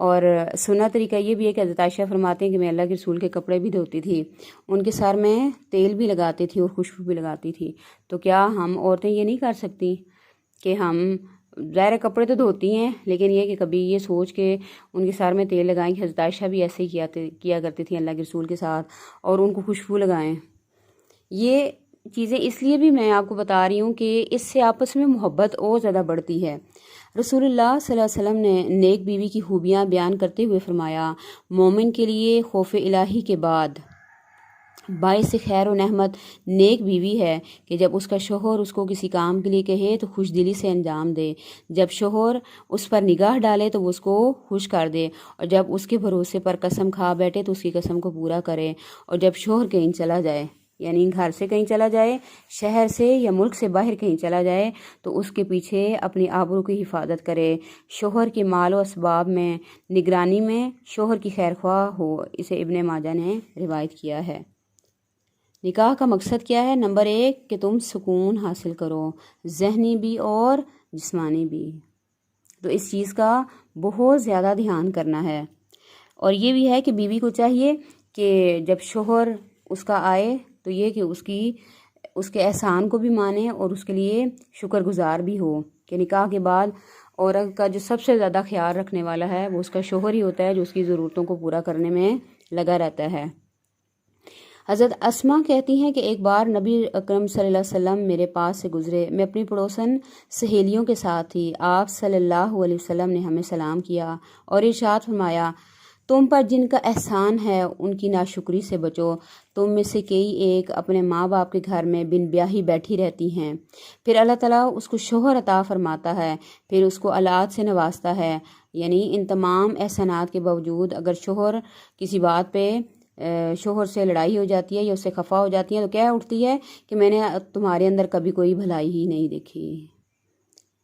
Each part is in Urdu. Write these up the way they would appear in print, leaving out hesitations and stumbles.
اور سنت طریقہ یہ بھی ہے کہ حضرت عائشہ فرماتے ہیں کہ میں اللہ کے رسول کے کپڑے بھی دھوتی تھی، ان کے سر میں تیل بھی لگاتی تھی اور خوشبو بھی لگاتی تھی۔ تو کیا ہم عورتیں یہ نہیں کر سکتی کہ ہم ظاہر کپڑے تو دھوتی ہیں، لیکن یہ کہ کبھی یہ سوچ کے ان کے سر میں تیل لگائیں کہ حضرت عائشہ بھی ایسے ہی کیا کرتی تھیں اللہ کے رسول کے ساتھ، اور ان کو خوشبو لگائیں۔ یہ چیزیں اس لیے بھی میں آپ کو بتا رہی ہوں کہ اس سے آپس میں محبت اور زیادہ بڑھتی ہے۔ رسول اللہ صلی اللہ علیہ وسلم نے نیک بیوی کی خوبیاں بیان کرتے ہوئے فرمایا، مومن کے لیے خوف الہی کے بعد باعث خیر و نعمت نیک بیوی ہے کہ جب اس کا شوہر اس کو کسی کام کے لیے کہے تو خوش دلی سے انجام دے، جب شوہر اس پر نگاہ ڈالے تو وہ اس کو خوش کر دے، اور جب اس کے بھروسے پر قسم کھا بیٹھے تو اس کی قسم کو پورا کرے، اور جب شوہر کہیں چلا جائے، یعنی گھر سے کہیں چلا جائے، شہر سے یا ملک سے باہر کہیں چلا جائے، تو اس کے پیچھے اپنی آبرو کی حفاظت کرے، شوہر کے مال و اسباب میں نگرانی میں شوہر کی خیر خواہ ہو۔ اسے ابن ماجہ نے روایت کیا ہے۔ نکاح کا مقصد کیا ہے؟ نمبر 1 کہ تم سکون حاصل کرو، ذہنی بھی اور جسمانی بھی۔ تو اس چیز کا بہت زیادہ دھیان کرنا ہے، اور یہ بھی ہے کہ بیوی کو چاہیے کہ جب شوہر اس کا آئے تو یہ کہ اس کے احسان کو بھی مانے اور اس کے لیے شکر گزار بھی ہو، کہ نکاح کے بعد عورت کا جو سب سے زیادہ خیال رکھنے والا ہے وہ اس کا شوہر ہی ہوتا ہے، جو اس کی ضرورتوں کو پورا کرنے میں لگا رہتا ہے۔ حضرت اسماء کہتی ہیں کہ ایک بار نبی اکرم صلی اللہ علیہ وسلم میرے پاس سے گزرے، میں اپنی پڑوسن سہیلیوں کے ساتھ تھی، آپ صلی اللہ علیہ وسلم نے ہمیں سلام کیا اور ارشاد فرمایا، تم پر جن کا احسان ہے ان کی ناشکری سے بچو، تم میں سے کئی ایک اپنے ماں باپ کے گھر میں بن بیاہی بیٹھی رہتی ہیں، پھر اللہ تعالیٰ اس کو شوہر عطا فرماتا ہے، پھر اس کو اولاد سے نوازتا ہے، یعنی ان تمام احسانات کے باوجود اگر شوہر کسی بات پہ شوہر سے لڑائی ہو جاتی ہے یا اس سے خفا ہو جاتی ہے تو کیا اٹھتی ہے کہ میں نے تمہارے اندر کبھی کوئی بھلائی ہی نہیں دیکھی۔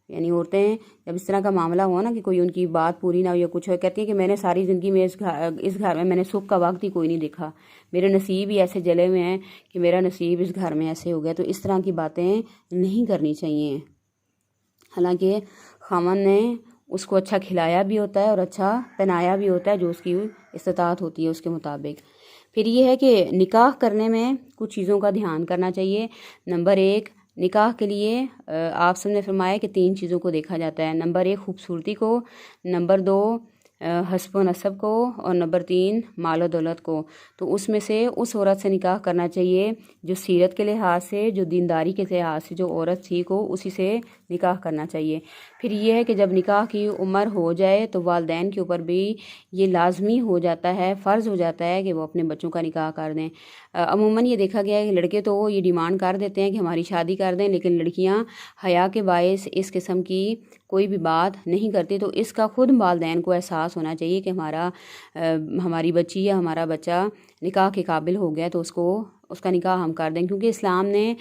یعنی عورتیں جب اس طرح کا معاملہ ہوا نا کہ کوئی ان کی بات پوری نہ ہو یا کچھ ہو، کہتی ہیں کہ میں نے ساری زندگی میں اس گھر میں میں نے سکھ کا وقت ہی کوئی نہیں دیکھا، میرے نصیب ہی ایسے جلے ہوئے ہیں کہ میرا نصیب اس گھر میں ایسے ہو گیا۔ تو اس طرح کی باتیں نہیں کرنی چاہیے، حالانکہ خاوند نے اس کو اچھا کھلایا بھی ہوتا ہے اور اچھا پہنایا بھی ہوتا ہے جو اس کی استطاعت ہوتی ہے اس کے مطابق۔ پھر یہ ہے کہ نکاح کرنے میں کچھ چیزوں کا دھیان کرنا چاہیے۔ نمبر 1 نکاح کے لیے آپ سب نے فرمایا کہ 3 چیزوں کو دیکھا جاتا ہے۔ نمبر 1 خوبصورتی کو، نمبر 2 حسب و نسب کو، اور نمبر 3 مال و دولت کو۔ تو اس میں سے اس عورت سے نکاح کرنا چاہیے جو سیرت کے لحاظ سے، جو دینداری کے لحاظ سے جو عورت ٹھیک ہو، اسی سے نکاح کرنا چاہیے۔ پھر یہ ہے کہ جب نکاح کی عمر ہو جائے تو والدین کے اوپر بھی یہ لازمی ہو جاتا ہے، فرض ہو جاتا ہے کہ وہ اپنے بچوں کا نکاح کر دیں۔ عموماً یہ دیکھا گیا ہے کہ لڑکے تو یہ ڈیمانڈ کر دیتے ہیں کہ ہماری شادی کر دیں، لیکن لڑکیاں حیا کے باعث اس قسم کی کوئی بھی بات نہیں کرتی۔ تو اس کا خود والدین کو احساس ہونا چاہیے کہ ہماری بچی یا ہمارا بچہ نکاح کے قابل ہو گیا تو اس کا نکاح ہم کر دیں، کیونکہ اسلام نے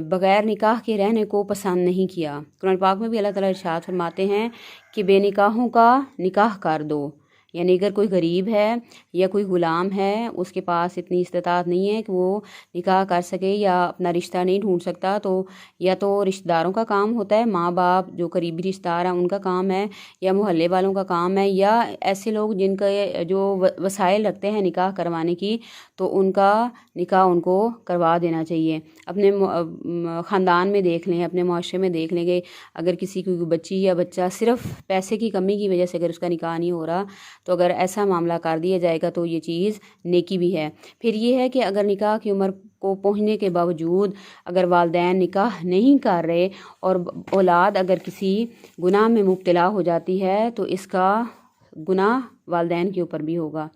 بغیر نکاح کے رہنے کو پسند نہیں کیا۔ قرآن پاک میں بھی اللہ تعالیٰ ارشاد فرماتے ہیں کہ بے نکاحوں کا نکاح کر دو، یعنی اگر کوئی غریب ہے یا کوئی غلام ہے، اس کے پاس اتنی استطاعت نہیں ہے کہ وہ نکاح کر سکے یا اپنا رشتہ نہیں ڈھونڈ سکتا، تو یا تو رشتہ داروں کا کام ہوتا ہے، ماں باپ جو قریبی رشتہ دار ہیں ان کا کام ہے، یا محلے والوں کا کام ہے، یا ایسے لوگ جن کا جو وسائل رکھتے ہیں نکاح کروانے کی، تو ان کا نکاح ان کو کروا دینا چاہیے۔ اپنے خاندان میں دیکھ لیں، اپنے معاشرے میں دیکھ لیں کہ اگر کسی کی بچی یا بچہ صرف پیسے کی کمی کی وجہ سے اگر اس کا نکاح نہیں ہو رہا، تو اگر ایسا معاملہ کر دیا جائے گا تو یہ چیز نیکی بھی ہے۔ پھر یہ ہے کہ اگر نکاح کی عمر کو پہنچنے کے باوجود اگر والدین نکاح نہیں کر رہے اور اولاد اگر کسی گناہ میں مبتلا ہو جاتی ہے تو اس کا گناہ والدین کے اوپر بھی ہوگا۔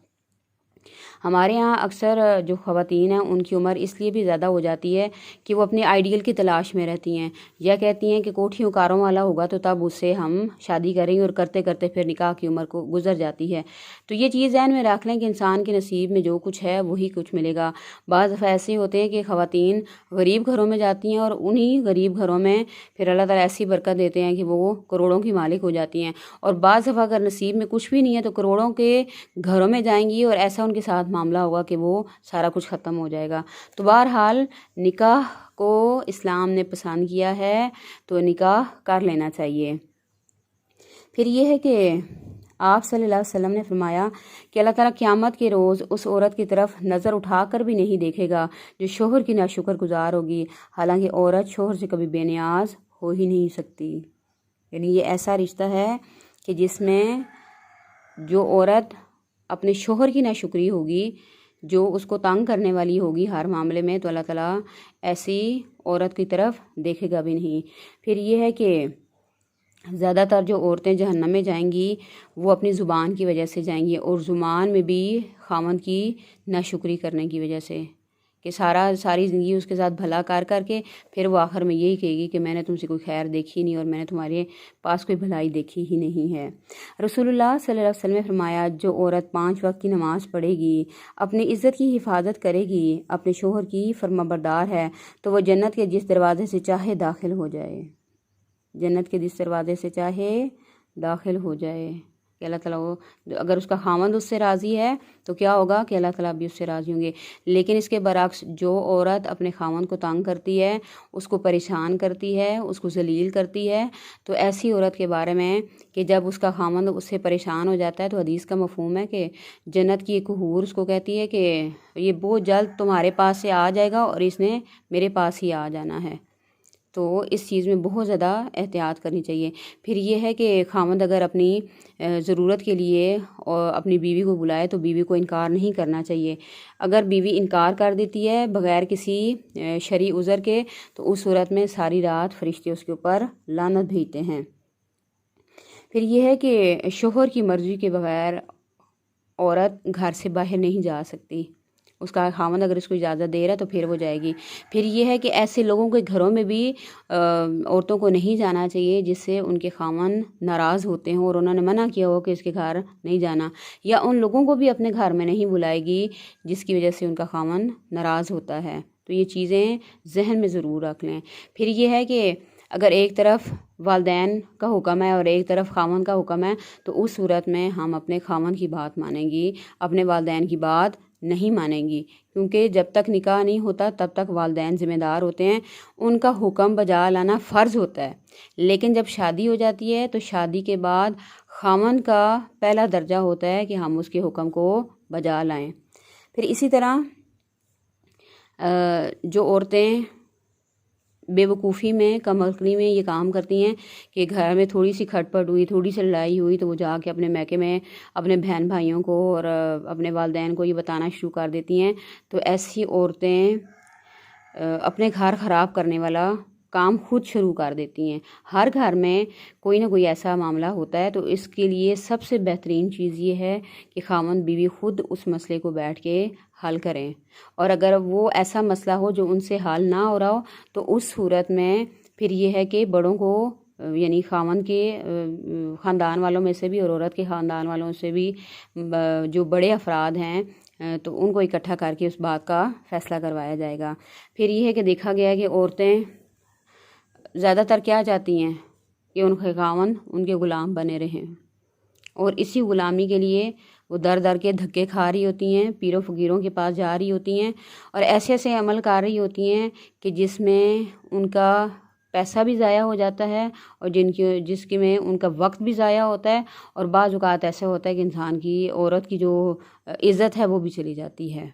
ہمارے ہاں اکثر جو خواتین ہیں ان کی عمر اس لیے بھی زیادہ ہو جاتی ہے کہ وہ اپنے آئیڈیل کی تلاش میں رہتی ہیں، یا کہتی ہیں کہ کوٹھیوں کاروں والا ہوگا تو تب اس سے ہم شادی کریں گے، اور کرتے کرتے پھر نکاح کی عمر کو گزر جاتی ہے۔ تو یہ چیز ذہن میں رکھ لیں کہ انسان کے نصیب میں جو کچھ ہے وہی کچھ ملے گا۔ بعض دفعہ ایسے ہوتے ہیں کہ خواتین غریب گھروں میں جاتی ہیں اور انہی غریب گھروں میں پھر اللہ تعالیٰ ایسی برکت دیتے ہیں کہ وہ کروڑوں کی مالک ہو جاتی ہیں، اور بعض دفعہ اگر نصیب میں کچھ بھی نہیں ہے تو کروڑوں کے گھروں میں جائیں گی اور ایسا ان کے ساتھ معاملہ ہوگا کہ وہ سارا کچھ ختم ہو جائے گا۔ تو بہرحال نکاح کو اسلام نے پسند کیا ہے تو نکاح کر لینا چاہیے۔ پھر یہ ہے کہ آپ صلی اللہ علیہ وسلم نے فرمایا کہ اللہ تعالیٰ قیامت کے روز اس عورت کی طرف نظر اٹھا کر بھی نہیں دیکھے گا جو شوہر کی ناشکر گزار ہوگی، حالانکہ عورت شوہر سے کبھی بے نیاز ہو ہی نہیں سکتی۔ یعنی یہ ایسا رشتہ ہے کہ جس میں جو عورت اپنے شوہر کی ناشکری ہوگی، جو اس کو تنگ کرنے والی ہوگی ہر معاملے میں، تو اللہ تعالیٰ ایسی عورت کی طرف دیکھے گا بھی نہیں۔ پھر یہ ہے کہ زیادہ تر جو عورتیں جہنم میں جائیں گی وہ اپنی زبان کی وجہ سے جائیں گی، اور زبان میں بھی خاوند کی ناشکری کرنے کی وجہ سے، کہ ساری زندگی اس کے ساتھ بھلا کر کے پھر وہ آخر میں یہی کہے گی کہ میں نے تم سے کوئی خیر دیکھی نہیں اور میں نے تمہارے پاس کوئی بھلائی دیکھی ہی نہیں ہے۔ رسول اللہ صلی اللہ علیہ وسلم نے فرمایا جو عورت 5 وقت کی نماز پڑھے گی، اپنی عزت کی حفاظت کرے گی، اپنے شوہر کی فرمانبردار ہے، تو وہ جنت کے جس دروازے سے چاہے داخل ہو جائے، جنت کے جس دروازے سے چاہے داخل ہو جائے۔ کہ اللہ تعالیٰ اگر اس کا خاوند اس سے راضی ہے تو کیا ہوگا کہ اللہ تعالیٰ بھی اس سے راضی ہوں گے۔ لیکن اس کے برعکس جو عورت اپنے خاوند کو تنگ کرتی ہے، اس کو پریشان کرتی ہے، اس کو ذلیل کرتی ہے، تو ایسی عورت کے بارے میں کہ جب اس کا خاوند اس سے پریشان ہو جاتا ہے تو حدیث کا مفہوم ہے کہ جنت کی ایک حور اس کو کہتی ہے کہ یہ بہت جلد تمہارے پاس سے آ جائے گا اور اس نے میرے پاس ہی آ جانا ہے۔ تو اس چیز میں بہت زیادہ احتیاط کرنی چاہیے۔ پھر یہ ہے کہ خاوند اگر اپنی ضرورت کے لیے اور اپنی بیوی کو بلائے تو بیوی کو انکار نہیں کرنا چاہیے۔ اگر بیوی انکار کر دیتی ہے بغیر کسی شرعی عذر کے تو اس صورت میں ساری رات فرشتے اس کے اوپر لعنت بھیجتے ہیں۔ پھر یہ ہے کہ شوہر کی مرضی کے بغیر عورت گھر سے باہر نہیں جا سکتی، اس کا خاوند اگر اس کو اجازت دے رہا ہے تو پھر وہ جائے گی۔ پھر یہ ہے کہ ایسے لوگوں کے گھروں میں بھی عورتوں کو نہیں جانا چاہیے جس سے ان کے خاوند ناراض ہوتے ہیں اور انہوں نے منع کیا ہو کہ اس کے گھر نہیں جانا، یا ان لوگوں کو بھی اپنے گھر میں نہیں بلائے گی جس کی وجہ سے ان کا خاوند ناراض ہوتا ہے۔ تو یہ چیزیں ذہن میں ضرور رکھ لیں۔ پھر یہ ہے کہ اگر ایک طرف والدین کا حکم ہے اور ایک طرف خاوند کا حکم ہے تو اس صورت میں ہم اپنے خاوند کی بات مانیں گی، اپنے والدین کی بات نہیں مانیں گی، کیونکہ جب تک نکاح نہیں ہوتا تب تک والدین ذمہ دار ہوتے ہیں، ان کا حکم بجا لانا فرض ہوتا ہے۔ لیکن جب شادی ہو جاتی ہے تو شادی کے بعد خاوند کا پہلا درجہ ہوتا ہے کہ ہم اس کے حکم کو بجا لائیں۔ پھر اسی طرح جو عورتیں بے وقوفی میں، کم عقلی میں یہ کام کرتی ہیں کہ گھر میں تھوڑی سی کھٹ پٹ ہوئی، تھوڑی سی لڑائی ہوئی تو وہ جا کے اپنے میکے میں اپنے بہن بھائیوں کو اور اپنے والدین کو یہ بتانا شروع کر دیتی ہیں، تو ایسی عورتیں اپنے گھر خراب کرنے والا کام خود شروع کر دیتی ہیں۔ ہر گھر میں کوئی نہ کوئی ایسا معاملہ ہوتا ہے، تو اس کے لیے سب سے بہترین چیز یہ ہے کہ خاوند بیوی خود اس مسئلے کو بیٹھ کے حل کریں، اور اگر وہ ایسا مسئلہ ہو جو ان سے حل نہ ہو رہا ہو تو اس صورت میں پھر یہ ہے کہ بڑوں کو، یعنی خاوند کے خاندان والوں میں سے بھی اور عورت کے خاندان والوں سے بھی جو بڑے افراد ہیں تو ان کو اکٹھا کر کے اس بات کا فیصلہ کروایا جائے گا۔ پھر یہ ہے کہ دیکھا گیا ہے کہ عورتیں زیادہ تر کیا چاہتی ہیں کہ ان کے خاوند ان کے غلام بنے رہیں، اور اسی غلامی کے لیے وہ در در کے دھکے کھا رہی ہوتی ہیں، پیروں فقیروں کے پاس جا رہی ہوتی ہیں اور ایسے ایسے عمل کر رہی ہوتی ہیں کہ جس میں ان کا پیسہ بھی ضائع ہو جاتا ہے اور جس کے میں ان کا وقت بھی ضائع ہوتا ہے، اور بعض اوقات ایسے ہوتا ہے کہ انسان کی، عورت کی جو عزت ہے وہ بھی چلی جاتی ہے۔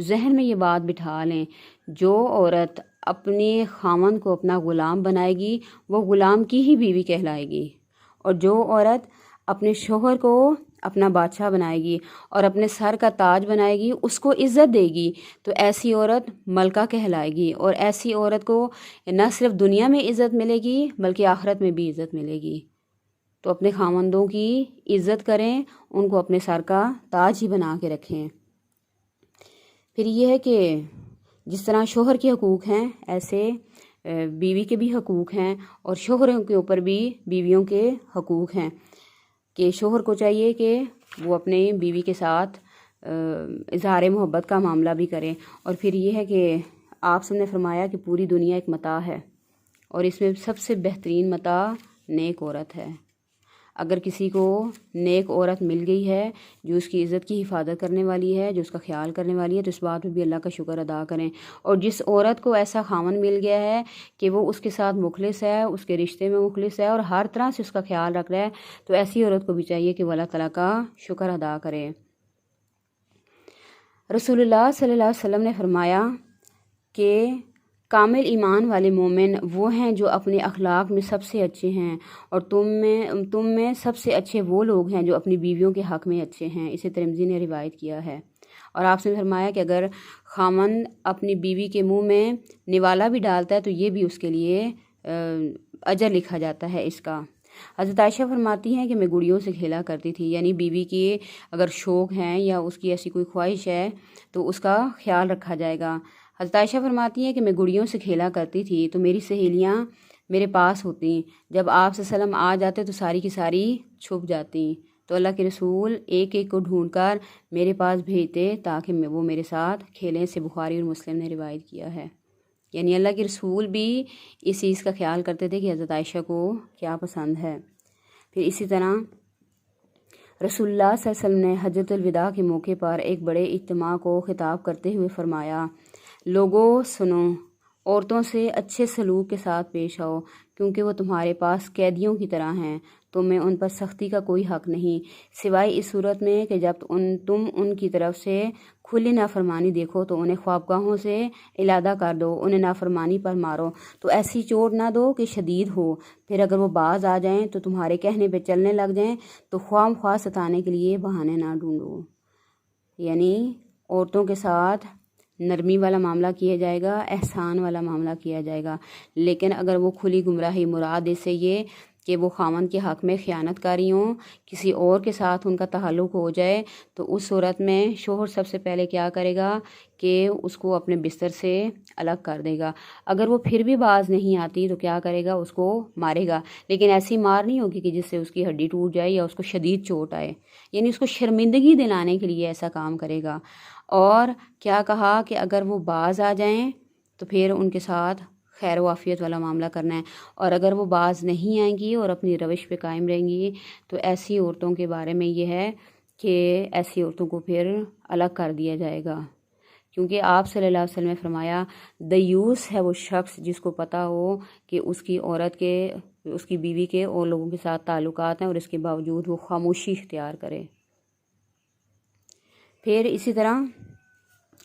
ذہن میں یہ بات بٹھا لیں، جو عورت اپنے خاوند کو اپنا غلام بنائے گی وہ غلام کی ہی بیوی کہلائے گی، اور جو عورت اپنے شوہر کو اپنا بادشاہ بنائے گی اور اپنے سر کا تاج بنائے گی، اس کو عزت دے گی، تو ایسی عورت ملکہ کہلائے گی، اور ایسی عورت کو نہ صرف دنیا میں عزت ملے گی بلکہ آخرت میں بھی عزت ملے گی۔ تو اپنے خاوندوں کی عزت کریں، ان کو اپنے سر کا تاج ہی بنا کے رکھیں۔ پھر یہ ہے کہ جس طرح شوہر کے حقوق ہیں ایسے بیوی کے بھی حقوق ہیں، اور شوہروں کے اوپر بھی بیویوں کے حقوق ہیں، کہ شوہر کو چاہیے کہ وہ اپنے بیوی کے ساتھ اظہار محبت کا معاملہ بھی کریں۔ اور پھر یہ ہے کہ آپ سب نے فرمایا کہ پوری دنیا ایک متاع ہے، اور اس میں سب سے بہترین متاع نیک عورت ہے۔ اگر کسی کو نیک عورت مل گئی ہے جو اس کی عزت کی حفاظت کرنے والی ہے، جو اس کا خیال کرنے والی ہے، تو اس بات پہ بھی اللہ کا شکر ادا کریں۔ اور جس عورت کو ایسا خاوند مل گیا ہے کہ وہ اس کے ساتھ مخلص ہے، اس کے رشتے میں مخلص ہے اور ہر طرح سے اس کا خیال رکھ رہا ہے، تو ایسی عورت کو بھی چاہیے کہ وہ اللہ تعالیٰ کا شکر ادا کرے۔ رسول اللہ صلی اللہ علیہ وسلم نے فرمایا کہ کامل ایمان والے مومن وہ ہیں جو اپنے اخلاق میں سب سے اچھے ہیں، اور تم میں سب سے اچھے وہ لوگ ہیں جو اپنی بیویوں کے حق میں اچھے ہیں۔ اسے ترمذی نے روایت کیا ہے۔ اور آپ نے فرمایا کہ اگر خاوند اپنی بیوی کے منہ میں نوالا بھی ڈالتا ہے تو یہ بھی اس کے لیے اجر لکھا جاتا ہے اس کا۔ حضرت عائشہ فرماتی ہیں کہ میں گڑیوں سے کھیلا کرتی تھی، یعنی بیوی کی اگر شوق ہیں یا اس کی ایسی کوئی خواہش ہے تو اس کا خیال رکھا جائے گا۔ حضرت عائشہ فرماتی ہیں کہ میں گڑیوں سے کھیلا کرتی تھی تو میری سہیلیاں میرے پاس ہوتیں، جب آپ صلی اللہ علیہ وسلم آ جاتے تو ساری کی ساری چھپ جاتی، تو اللہ کے رسول ایک ایک کو ڈھونڈ کر میرے پاس بھیجتے تاکہ وہ میرے ساتھ کھیلیں۔ سے بخاری اور مسلم نے روایت کیا ہے۔ یعنی اللہ کے رسول بھی اس چیز کا خیال کرتے تھے کہ حضرت عائشہ کو کیا پسند ہے۔ پھر اسی طرح رسول اللہ صلی اللہ علیہ وسلم نے حجۃ الوداع کے موقع پر ایک بڑے اجتماع کو خطاب کرتے ہوئے فرمایا، لوگوں سنو، عورتوں سے اچھے سلوک کے ساتھ پیش آؤ، کیونکہ وہ تمہارے پاس قیدیوں کی طرح ہیں، تمہیں ان پر سختی کا کوئی حق نہیں، سوائے اس صورت میں کہ جب تم ان کی طرف سے کھلی نافرمانی دیکھو تو انہیں خوابگاہوں سے علادہ کر دو، انہیں نافرمانی پر مارو، تو ایسی چوٹ نہ دو کہ شدید ہو، پھر اگر وہ باز آ جائیں تو تمہارے کہنے پہ چلنے لگ جائیں تو خواہ ستانے کے لیے بہانے نہ ڈھونڈو۔ یعنی عورتوں کے ساتھ نرمی والا معاملہ کیا جائے گا، احسان والا معاملہ کیا جائے گا، لیکن اگر وہ کھلی گمراہی، مراد اس سے یہ کہ وہ خاوند کے حق میں خیانت کاری ہوں، کسی اور کے ساتھ ان کا تعلق ہو جائے، تو اس صورت میں شوہر سب سے پہلے کیا کرے گا کہ اس کو اپنے بستر سے الگ کر دے گا۔ اگر وہ پھر بھی باز نہیں آتی تو کیا کرے گا، اس کو مارے گا، لیکن ایسی مار نہیں ہوگی کہ جس سے اس کی ہڈی ٹوٹ جائے یا اس کو شدید چوٹ آئے، یعنی اس کو شرمندگی دلانے کے لیے ایسا کام کرے گا۔ اور کیا کہا کہ اگر وہ باز آ جائیں تو پھر ان کے ساتھ خیر و عافیت والا معاملہ کرنا ہے، اور اگر وہ باز نہیں آئیں گی اور اپنی روش پہ قائم رہیں گی تو ایسی عورتوں کے بارے میں یہ ہے کہ ایسی عورتوں کو پھر الگ کر دیا جائے گا، کیونکہ آپ صلی اللہ علیہ وسلم نے فرمایا دیوس ہے وہ شخص جس کو پتہ ہو کہ اس کی بیوی کے اور لوگوں کے ساتھ تعلقات ہیں اور اس کے باوجود وہ خاموشی اختیار کرے۔ پھر اسی طرح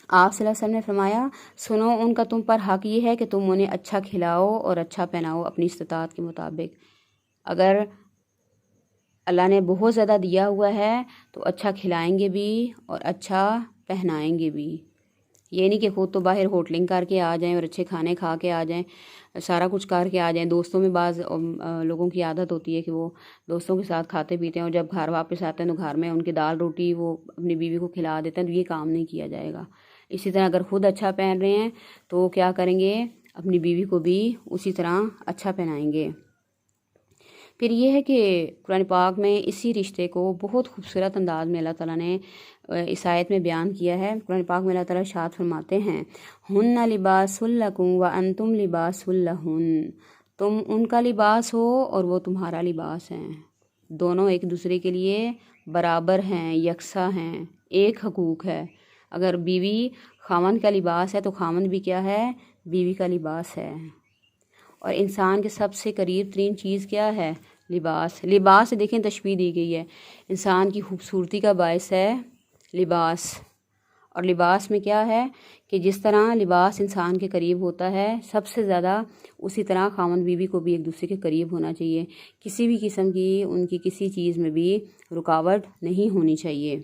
آپ صلی اللہ علیہ وسلم نے فرمایا، سنو، ان کا تم پر حق یہ ہے کہ تم انہیں اچھا کھلاؤ اور اچھا پہناؤ اپنی استطاعت کے مطابق۔ اگر اللہ نے بہت زیادہ دیا ہوا ہے تو اچھا کھلائیں گے بھی اور اچھا پہنائیں گے بھی، یہ نہیں کہ خود تو باہر ہوٹلنگ کر کے آ جائیں اور اچھے کھانے کھا کے آ جائیں، سارا کچھ کر کے آ جائیں۔ دوستوں میں بعض لوگوں کی عادت ہوتی ہے کہ وہ دوستوں کے ساتھ کھاتے پیتے ہیں اور جب گھر واپس آتے ہیں تو گھر میں ان کی دال روٹی وہ اپنی بیوی کو کھلا دیتے ہیں، تو یہ کام نہیں کیا جائے گا۔ اسی طرح اگر خود اچھا پہن رہے ہیں تو کیا کریں گے، اپنی بیوی کو بھی اسی طرح اچھا پہنائیں گے۔ پھر یہ ہے کہ قرآن پاک میں اسی رشتے کو بہت خوبصورت انداز میں اللہ تعالیٰ نے اس آیت میں بیان کیا ہے۔ قرآن پاک میں اللہ تعالیٰ ارشاد فرماتے ہیں، ہن لباس لکم وانتم لباس لہن، تم ان کا لباس ہو اور وہ تمہارا لباس ہیں، دونوں ایک دوسرے کے لیے برابر ہیں، یکساں ہیں، ایک حقوق ہے۔ اگر بیوی خاوند کا لباس ہے تو خاوند بھی کیا ہے، بیوی کا لباس ہے۔ اور انسان کے سب سے قریب ترین چیز کیا ہے، لباس۔ لباس سے دیکھیں تشبیہ دی گئی ہے، انسان کی خوبصورتی کا باعث ہے لباس، اور لباس میں کیا ہے کہ جس طرح لباس انسان کے قریب ہوتا ہے سب سے زیادہ، اسی طرح خاوند بیوی کو بھی ایک دوسرے کے قریب ہونا چاہیے، کسی بھی قسم کی ان کی کسی چیز میں بھی رکاوٹ نہیں ہونی چاہیے۔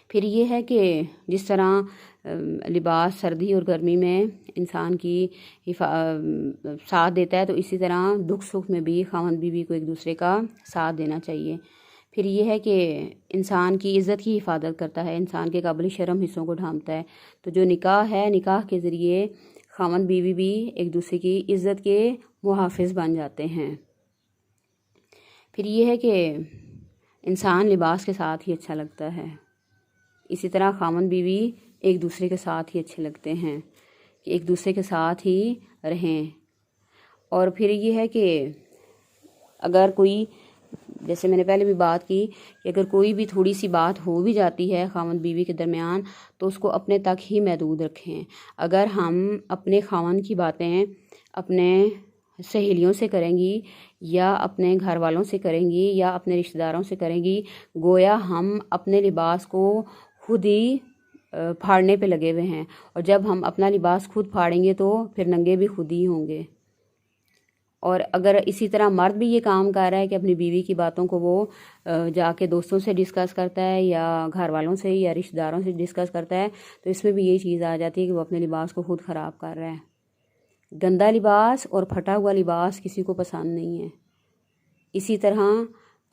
پھر یہ ہے کہ جس طرح لباس سردی اور گرمی میں انسان کی ساتھ دیتا ہے، تو اسی طرح دکھ سکھ میں بھی خاوند بیوی کو ایک دوسرے کا ساتھ دینا چاہیے۔ پھر یہ ہے کہ انسان کی عزت کی حفاظت کرتا ہے، انسان کے قابل شرم حصوں کو ڈھانپتا ہے، تو جو نکاح ہے، نکاح کے ذریعے خاوند بیوی بھی ایک دوسرے کی عزت کے محافظ بن جاتے ہیں۔ پھر یہ ہے کہ انسان لباس کے ساتھ ہی اچھا لگتا ہے، اسی طرح خاوند بیوی ایک دوسرے کے ساتھ ہی اچھے لگتے ہیں کہ ایک دوسرے کے ساتھ ہی رہیں۔ اور پھر یہ ہے کہ اگر کوئی جیسے میں نے پہلے بھی بات کی کہ اگر کوئی بھی تھوڑی سی بات ہو بھی جاتی ہے خاوند بیوی کے درمیان تو اس کو اپنے تک ہی محدود رکھیں۔ اگر ہم اپنے خاوند کی باتیں اپنے سہیلیوں سے کریں گی یا اپنے گھر والوں سے کریں گی یا اپنے رشتہ داروں سے کریں گی، گویا ہم اپنے لباس کو خود ہی پھاڑنے پہ لگے ہوئے ہیں، اور جب ہم اپنا لباس خود پھاڑیں گے تو پھر ننگے بھی خود ہی ہوں گے۔ اور اگر اسی طرح مرد بھی یہ کام کر رہا ہے کہ اپنی بیوی کی باتوں کو وہ جا کے دوستوں سے ڈسکس کرتا ہے یا گھر والوں سے یا رشتہ داروں سے ڈسکس کرتا ہے، تو اس میں بھی یہ چیز آ جاتی ہے کہ وہ اپنے لباس کو خود خراب کر رہا ہے۔ گندا لباس اور پھٹا ہوا لباس کسی کو پسند نہیں ہے۔ اسی طرح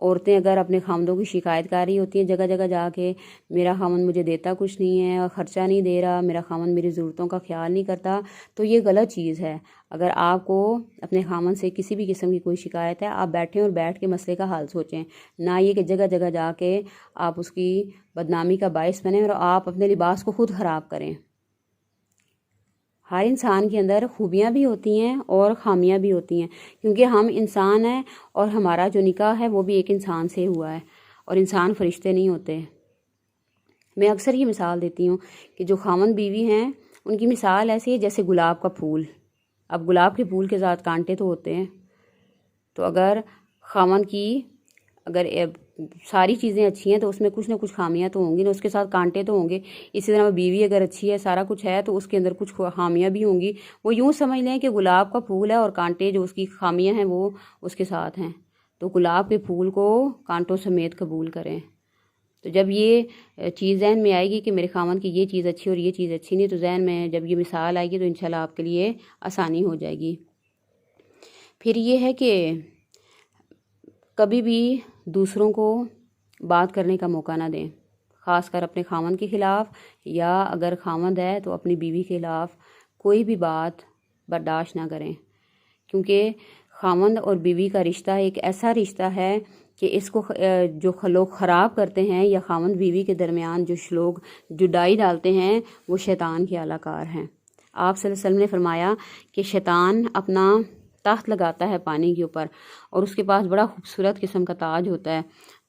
عورتیں اگر اپنے خامدوں کی شکایت کر رہی ہوتی ہیں جگہ جگہ جا کے، میرا خامند مجھے دیتا کچھ نہیں ہے اور خرچہ نہیں دے رہا، میرا خامند میری ضرورتوں کا خیال نہیں کرتا، تو یہ غلط چیز ہے۔ اگر آپ کو اپنے خامند سے کسی بھی قسم کی کوئی شکایت ہے، آپ بیٹھیں اور بیٹھ کے مسئلے کا حل سوچیں، نہ یہ کہ جگہ جگہ جا کے آپ اس کی بدنامی کا باعث بنیں اور آپ اپنے لباس کو خود خراب کریں۔ ہر انسان کے اندر خوبیاں بھی ہوتی ہیں اور خامیاں بھی ہوتی ہیں، کیونکہ ہم انسان ہیں اور ہمارا جو نکاح ہے وہ بھی ایک انسان سے ہوا ہے، اور انسان فرشتے نہیں ہوتے۔ میں اکثر یہ مثال دیتی ہوں کہ جو خاوند بیوی ہیں ان کی مثال ایسی ہے جیسے گلاب کا پھول۔ اب گلاب کے پھول کے ساتھ کانٹے تو ہوتے ہیں، تو اگر خاوند کی اگر ساری چیزیں اچھی ہیں تو اس میں کچھ نہ کچھ خامیاں تو ہوں گی، نہ اس کے ساتھ کانٹے تو ہوں گے۔ اسی طرح بیوی اگر اچھی ہے، سارا کچھ ہے، تو اس کے اندر کچھ خامیاں بھی ہوں گی۔ وہ یوں سمجھ لیں کہ گلاب کا پھول ہے اور کانٹے جو اس کی خامیاں ہیں وہ اس کے ساتھ ہیں، تو گلاب کے پھول کو کانٹوں سمیت قبول کریں۔ تو جب یہ چیز ذہن میں آئے گی کہ میرے خاوند کی یہ چیز اچھی اور یہ چیز اچھی نہیں، تو ذہن میں جب یہ مثال آئے گی تو انشاءاللہ آپ کے لیے آسانی ہو جائے گی۔ پھر یہ ہے کہ کبھی بھی دوسروں کو بات کرنے کا موقع نہ دیں، خاص کر اپنے خاوند کے خلاف، یا اگر خاوند ہے تو اپنی بیوی کے خلاف کوئی بھی بات برداشت نہ کریں، کیونکہ خاوند اور بیوی کا رشتہ ایک ایسا رشتہ ہے کہ اس کو جو لوگ خراب کرتے ہیں یا خاوند بیوی کے درمیان جو لوگ جدائی ڈالتے ہیں وہ شیطان کے اعلی کار ہیں۔ آپ صلی اللہ علیہ وسلم نے فرمایا کہ شیطان اپنا تخت لگاتا ہے پانی کے اوپر اور اس کے پاس بڑا خوبصورت قسم کا تاج ہوتا ہے،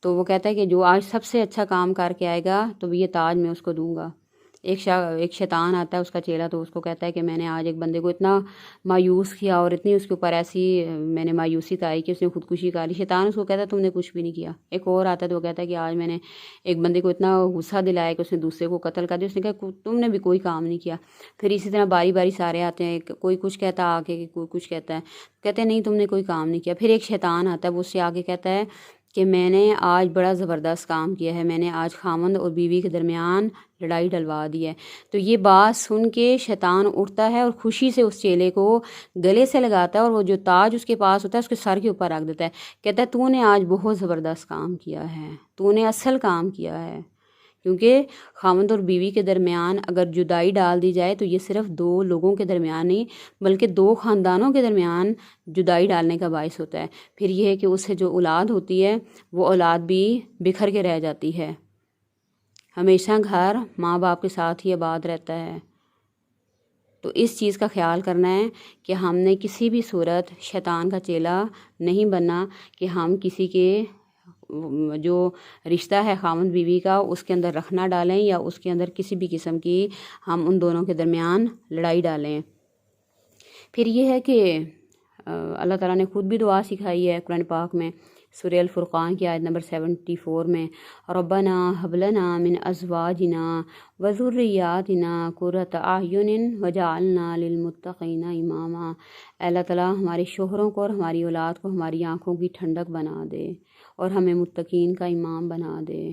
تو وہ کہتا ہے کہ جو آج سب سے اچھا کام کر کے آئے گا تو یہ تاج میں اس کو دوں گا۔ ایک شیطان آتا ہے اس کا چیلا، تو اس کو کہتا ہے کہ میں نے آج ایک بندے کو اتنا مایوس کیا اور اتنی اس کے اوپر ایسی میں نے مایوسی تائی کہ اس نے خودکشی کر لی۔ شیطان اس کو کہتا ہے تم نے کچھ بھی نہیں کیا۔ ایک اور آتا ہے تو وہ کہتا ہے کہ آج میں نے ایک بندے کو اتنا غصہ دلایا کہ اس نے دوسرے کو قتل کر دیا۔ اس نے کہا تم نے بھی کوئی کام نہیں کیا۔ پھر اسی طرح باری باری سارے آتے ہیں، کوئی کچھ کہتا ہے آگے، کوئی کچھ کہتا ہے، کہتے ہیں نہیں تم نے کوئی کام نہیں کیا۔ پھر ایک شیطان آتا ہے، وہ اس سے آگے کہتا ہے کہ میں نے آج بڑا زبردست کام کیا ہے، میں نے آج خاوند اور بیوی کے درمیان لڑائی ڈلوا دی ہے۔ تو یہ بات سن کے شیطان اٹھتا ہے اور خوشی سے اس چیلے کو گلے سے لگاتا ہے اور وہ جو تاج اس کے پاس ہوتا ہے اس کے سر کے اوپر رکھ دیتا ہے، کہتا ہے تو نے آج بہت زبردست کام کیا ہے، تو نے اصل کام کیا ہے۔ کیونکہ خاوند اور بیوی کے درمیان اگر جدائی ڈال دی جائے تو یہ صرف دو لوگوں کے درمیان نہیں بلکہ دو خاندانوں کے درمیان جدائی ڈالنے کا باعث ہوتا ہے۔ پھر یہ ہے کہ اس سے جو اولاد ہوتی ہے وہ اولاد بھی بکھر کے رہ جاتی ہے۔ ہمیشہ گھر ماں باپ کے ساتھ ہی آباد رہتا ہے، تو اس چیز کا خیال کرنا ہے کہ ہم نے کسی بھی صورت شیطان کا چیلا نہیں بننا کہ ہم کسی کے جو رشتہ ہے خاوند بیوی کا اس کے اندر رکھنا ڈالیں یا اس کے اندر کسی بھی قسم کی ہم ان دونوں کے درمیان لڑائی ڈالیں۔ پھر یہ ہے کہ اللہ تعالیٰ نے خود بھی دعا سکھائی ہے قرآن پاک میں، سورہ الفرقان کی آیت نمبر 74 میں، ربنا هب لنا من ازواجنا وذریاتنا قرۃ اعین وجعلنا للمتقین اماما۔ اللہ تعالیٰ ہمارے شوہروں کو اور ہماری اولاد کو ہماری آنکھوں کی ٹھنڈک بنا دے اور ہمیں متقین کا امام بنا دے،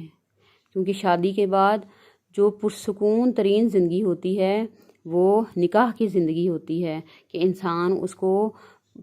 کیونکہ شادی کے بعد جو پرسکون ترین زندگی ہوتی ہے وہ نکاح کی زندگی ہوتی ہے کہ انسان اس کو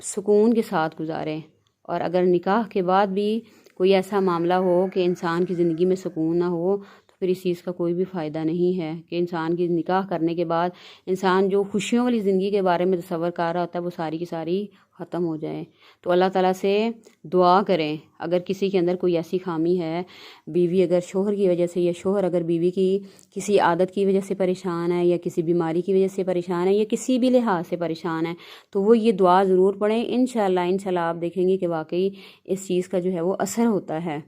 سکون کے ساتھ گزارے، اور اگر نکاح کے بعد بھی کوئی ایسا معاملہ ہو کہ انسان کی زندگی میں سکون نہ ہو تو پھر اس چیز کا کوئی بھی فائدہ نہیں ہے کہ انسان کی نکاح کرنے کے بعد انسان جو خوشیوں والی زندگی کے بارے میں تصور کر رہا ہوتا ہے وہ ساری کی ساری ختم ہو جائے۔ تو اللہ تعالیٰ سے دعا کریں اگر کسی کے اندر کوئی ایسی خامی ہے، بیوی اگر شوہر کی وجہ سے یا شوہر اگر بیوی کی کسی عادت کی وجہ سے پریشان ہے یا کسی بیماری کی وجہ سے پریشان ہے یا کسی بھی لحاظ سے پریشان ہے تو وہ یہ دعا ضرور پڑھیں۔ انشاءاللہ آپ دیکھیں گے کہ واقعی اس چیز کا جو ہے وہ اثر ہوتا ہے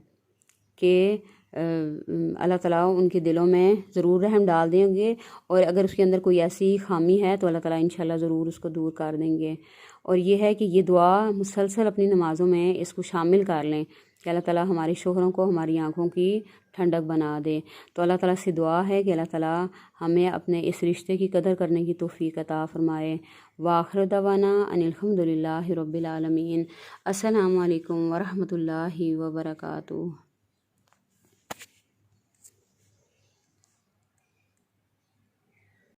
کہ اللہ تعالیٰ ان کے دلوں میں ضرور رحم ڈال دیں گے، اور اگر اس کے اندر کوئی ایسی خامی ہے تو اللہ تعالیٰ انشاءاللہ ضرور اس کو دور کر دیں گے۔ اور یہ ہے کہ یہ دعا مسلسل اپنی نمازوں میں اس کو شامل کر لیں کہ اللہ تعالیٰ ہمارے شوہروں کو ہماری آنکھوں کی ٹھنڈک بنا دے۔ تو اللہ تعالیٰ سے دعا ہے کہ اللہ تعالیٰ ہمیں اپنے اس رشتے کی قدر کرنے کی توفیق عطا فرمائے۔ وآخر دعوانا ان الحمد للہ رب العالمین۔ السلام علیکم ورحمۃ اللہ وبرکاتہ۔